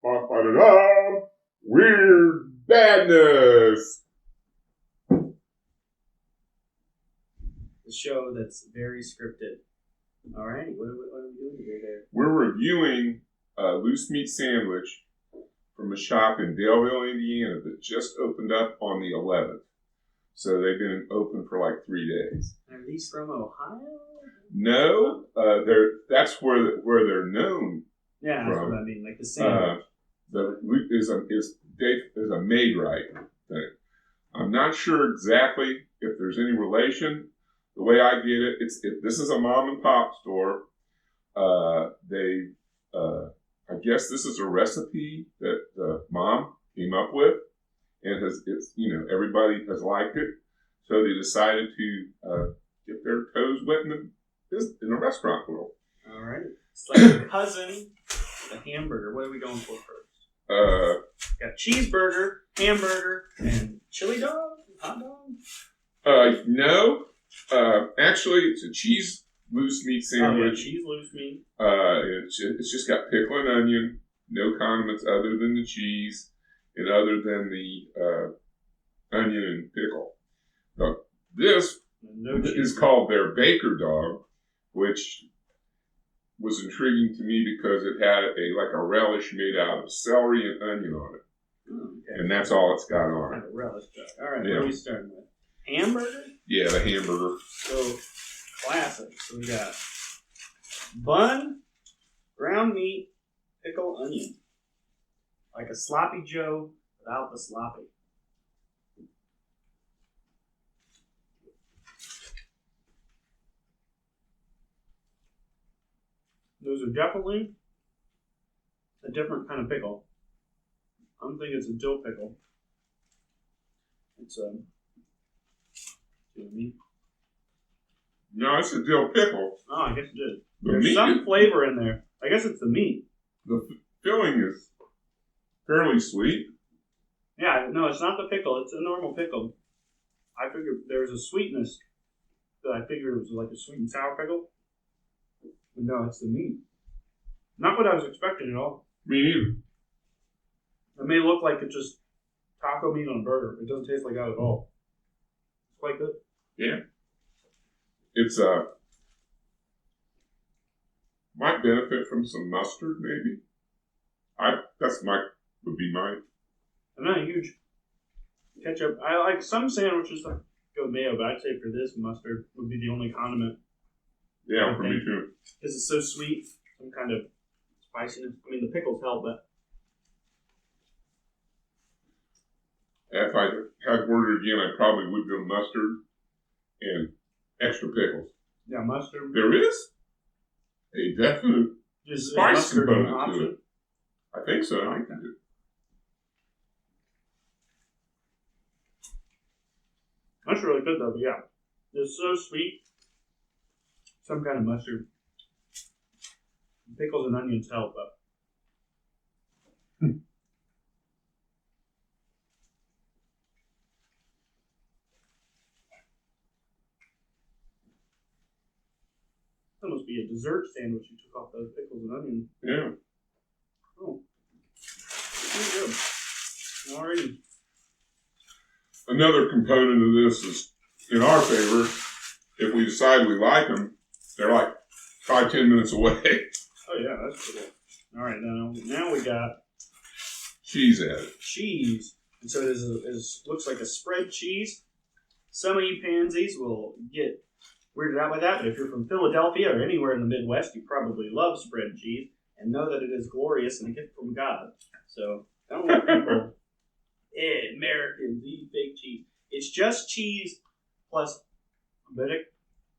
Ba-ba-da-da. Weird Badness. The show that's very scripted. All right, what are we doing today there? We're reviewing a loose meat sandwich from a shop in Daleville, Indiana that just opened up on the 11th. So they've been open for like 3 days. Are these from Ohio? No, that's where they're known. Yeah, that's from. what I mean, like the sandwich. Is a Maid-rite thing. I'm not sure exactly if there's any relation. The way I get it, this is a mom and pop store. I guess this is a recipe that the mom came up with, and everybody has liked it, so they decided to get their toes wet in the restaurant world. All right, it's like a cousin, a hamburger. What are we going for first? Got cheeseburger, hamburger, and chili dog, hot dog. No. Actually, it's a cheese loose meat sandwich. Oh, yeah, cheese loose meat. It's just got pickle and onion, no condiments other than the cheese and other than the onion and pickle. Now, this is called their Baker Dog, which was intriguing to me because it had a relish made out of celery and onion on it. Okay. And that's all it's got on it. Kind of relish dog. All right, what are we starting with? Hamburger? Yeah, the hamburger. So, classic. So we got bun, ground meat, pickle, onion. Like a sloppy Joe without the sloppy. Those are definitely a different kind of pickle. I don't think it's a dill pickle. It's a... No, it's a dill pickle. Oh, I guess it is. There's some flavor in there. I guess it's the meat. The filling is fairly sweet. Yeah, no, it's not the pickle. It's a normal pickle. I figured there was a sweetness that I figured it was like a sweet and sour pickle. But no, it's the meat. Not what I was expecting at all. Me neither. It may look like it's just taco meat on a burger. It doesn't taste like that at all. It's quite good. Yeah. It's might benefit from some mustard, maybe. Would be mine. I'm not a huge ketchup. I like some sandwiches that go mayo, but I'd say for this, mustard would be the only condiment. Yeah, for me too. Because it's so sweet, some kind of spiciness. I mean, the pickles help, but if I had ordered again, I probably would go mustard and extra pickles. Yeah, mustard. There is a definite spice component to it. I think so. I like that. That's really good though, but yeah. It's so sweet. Some kind of mustard. Pickles and onions help, but that must be a dessert sandwich you took off those pickles and onions. Yeah. Oh. Pretty good. Alrighty. Another component of this is in our favor. If we decide we like them, they're like 5-10 minutes away. Oh yeah, that's cool. Alright, now we got cheese added. Cheese. And so this looks like a spread cheese. Some of you pansies will get weirded out by that, but if you're from Philadelphia or anywhere in the Midwest, you probably love spread cheese and know that it is glorious and a gift from God. So don't let people, Americans eat fake cheese. It's just cheese plus a bit of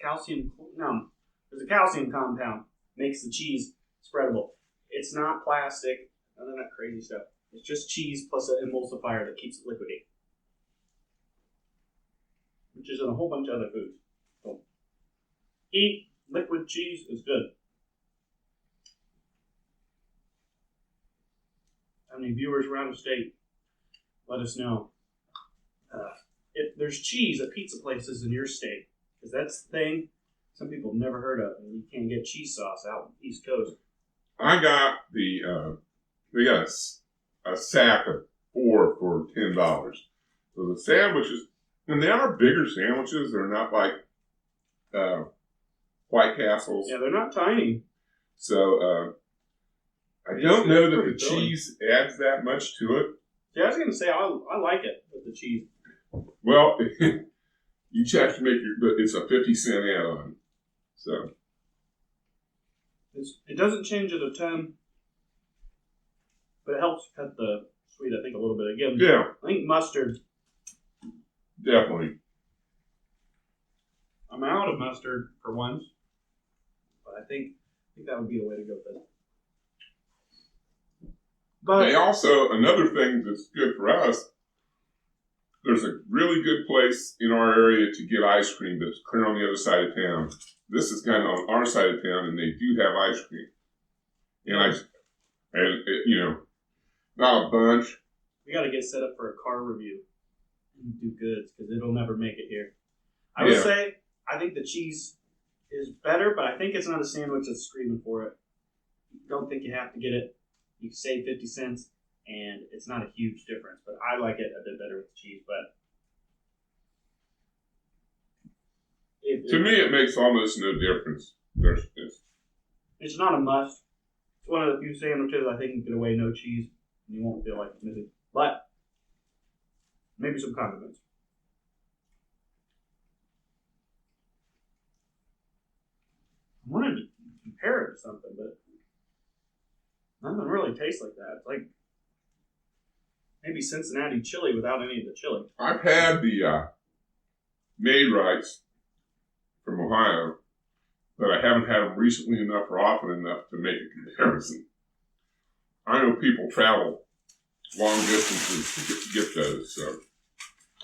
calcium. No, there's a calcium compound makes the cheese spreadable. It's not plastic, none of that crazy stuff. It's just cheese plus an emulsifier that keeps it liquidy, which is in a whole bunch of other foods. So, eat liquid cheese is good. How many viewers around the state? Let us know. If there's cheese at pizza places in your state, because that's the thing some people have never heard of, and you can't get cheese sauce out on the East Coast. I got the they got a sack of 4 for $10. So the sandwiches, and they are bigger sandwiches. They're not like White Castles. Yeah, they're not tiny. So I don't know that the cheese adds that much to it. Yeah, I was gonna say I like it with the cheese. Well, you just have to make it's a 50-cent add-on. So it doesn't change it a ton, but it helps cut the sweet, I think, a little bit. Again, yeah, I think mustard. Definitely. I'm out of mustard for once, but I think that would be the way to go with it. But they also, another thing that's good for us, there's a really good place in our area to get ice cream that's clear on the other side of town. This is kind of on our side of town, and they do have ice cream. And you know, not a bunch. We got to get set up for a car review and do goods because it'll never make it here. I would say I think the cheese is better, but I think it's not a sandwich that's screaming for it. Don't think you have to get it. You can save 50 cents, and it's not a huge difference. But I like it a bit better with cheese. But to me, it makes almost no difference. It's not a must. It's one of the few sandwiches I think you can get away no cheese, and you won't feel like it's missing. But maybe some condiments. I wanted to compare it to something, but nothing really tastes like that. It's like maybe Cincinnati chili without any of the chili. I've had the Maid-rites from Ohio, but I haven't had them recently enough or often enough to make a comparison. I know people travel long distances to get those, so.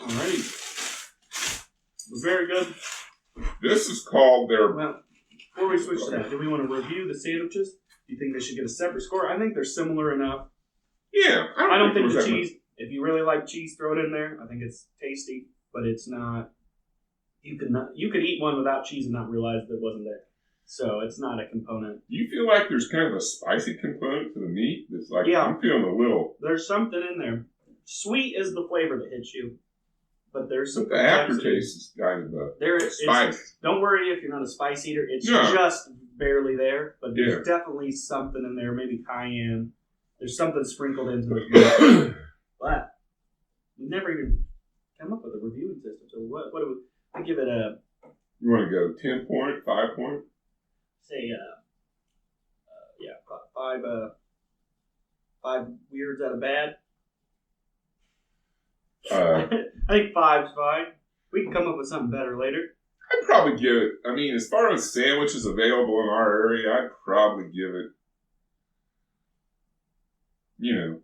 Alrighty. Very good. This is called their... Well, before we switch to that, do we want to review the sandwiches? Do you think they should get a separate score? I think they're similar enough. Yeah. I don't think the cheese, if you really like cheese, throw it in there. I think it's tasty, but it's not... You could eat one without cheese and not realize that it wasn't there. So it's not a component. Do you feel like there's kind of a spicy component to the meat? It's like, yeah. I'm feeling a little... There's something in there. Sweet is the flavor that hits you. But there's some... But the aftertaste is kind of a spice. Don't worry if you're not a spice eater. It's just barely there. But there's definitely something in there. Maybe cayenne. There's something sprinkled into it. But we never even come up with a reviewing system. So what do we... I give it a... You want to go 10 point, 5 point? Say, five weirds out of bad. I think 5's fine. We can come up with something better later. I'd probably give it, I mean, as far as sandwiches available in our area, I'd probably give it, you know,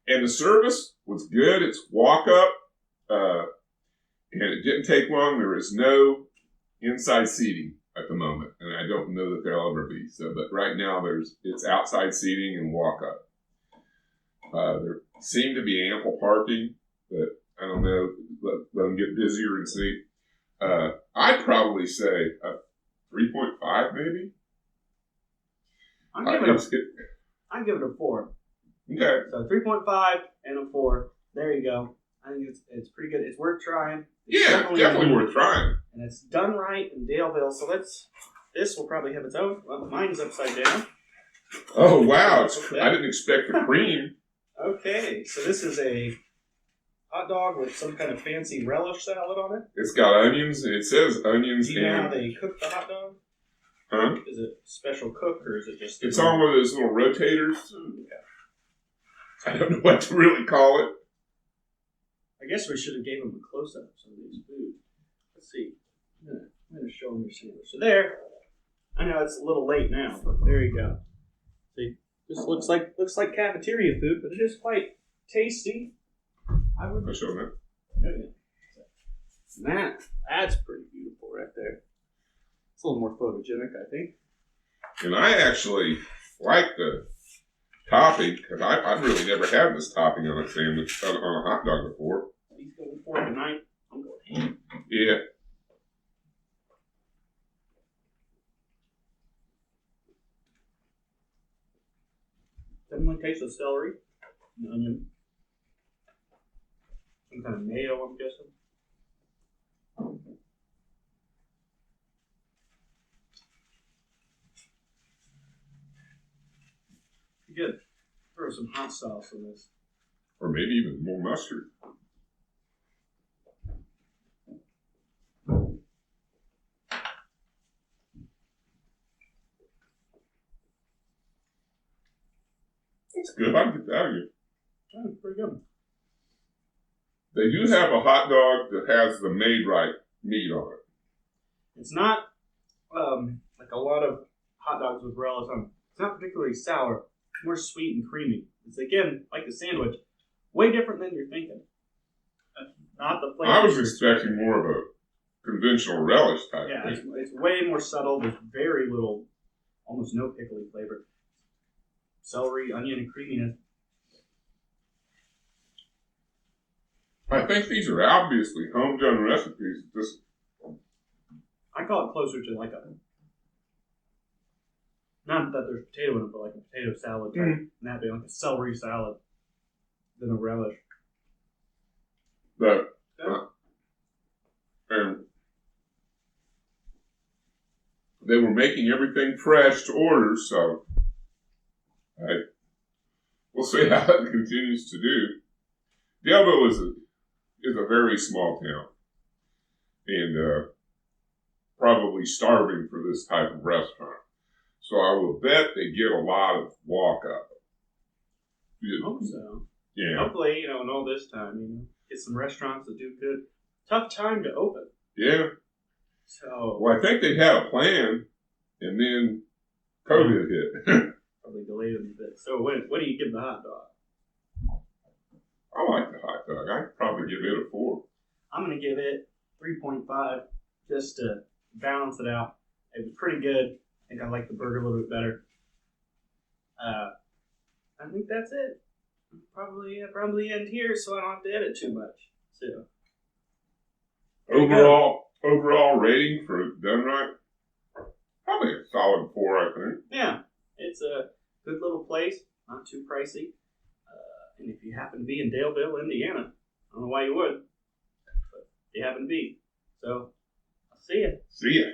and the service was good. It's walk up, and it didn't take long. There is no inside seating at the moment, and I don't know that there'll ever be. So, but right now it's outside seating and walk up. There seemed to be ample parking, but I don't know. Let them get busier and see. I'd probably say a 3.5, maybe. I'd give it a 4. Okay. So 3.5 and a 4. There you go. I think it's pretty good. It's worth trying. It's definitely worth trying. And it's Dunn-Right in Daleville. So this will probably have its own. Well, mine's upside down. Oh, wow. I didn't expect the cream. Okay. So this is a hot dog with some kind of fancy relish salad on it. It's got onions. It says onions. Do you know how they cook the hot dog? Huh? Is it special cook or is it just... It's on one of those little rotators. Yeah. I don't know what to really call it. I guess we should have gave them a close-up of some of these foods. Let's see. I'm going to show them your sandwich. So there. I know it's a little late now, but there you go. See, this looks like cafeteria food, but it is quite tasty. I'll show that. Okay. That's pretty beautiful right there. It's a little more photogenic, I think. And I actually like the topping, because I've really never had this topping on a sandwich, on a hot dog before. He's going for it tonight. I'm going ham. Yeah. Definitely taste of celery and onion. Some kind of mayo, I'm guessing. Good. Throw some hot sauce in this. Or maybe even more mustard. It's good. I'll get that again. Oh, pretty good. They do have a hot dog that has the Maid-rite meat on it. It's not like a lot of hot dogs with relish on. It's not particularly sour. It's more sweet and creamy. It's again like the sandwich, way different than you're thinking. Not the flavor. I was expecting more of a conventional relish type Yeah, thing. it's way more subtle. There's very little, almost no pickly flavor. Celery, onion, and creaminess. I think these are obviously home done recipes. I call it closer to like a, not that there's potato in it, but like a potato salad type. And that'd be like a celery salad than a relish. But and they were making everything fresh to order, so we'll see how it continues to do. Delville is a very small town, and probably starving for this type of restaurant. So I will bet they get a lot of walk up. I hope so. Yeah. Hopefully, in all this time, get some restaurants that do good. Tough time to open. Yeah. So. Well, I think they had a plan, and then COVID hit. Probably delayed it a bit. So what do you give the hot dog? I like the hot dog. I'd probably give it a 4. I'm going to give it 3.5 just to balance it out. It was pretty good. I think I like the burger a little bit better. I think that's it. Probably end here so I don't have to edit too much. So overall rating for Dunn-Right, probably a solid 4, I think. yeah, it's a good little place, not too pricey. And if you happen to be in Daleville, Indiana, I don't know why you would, but you happen to be. So I'll see you. See ya.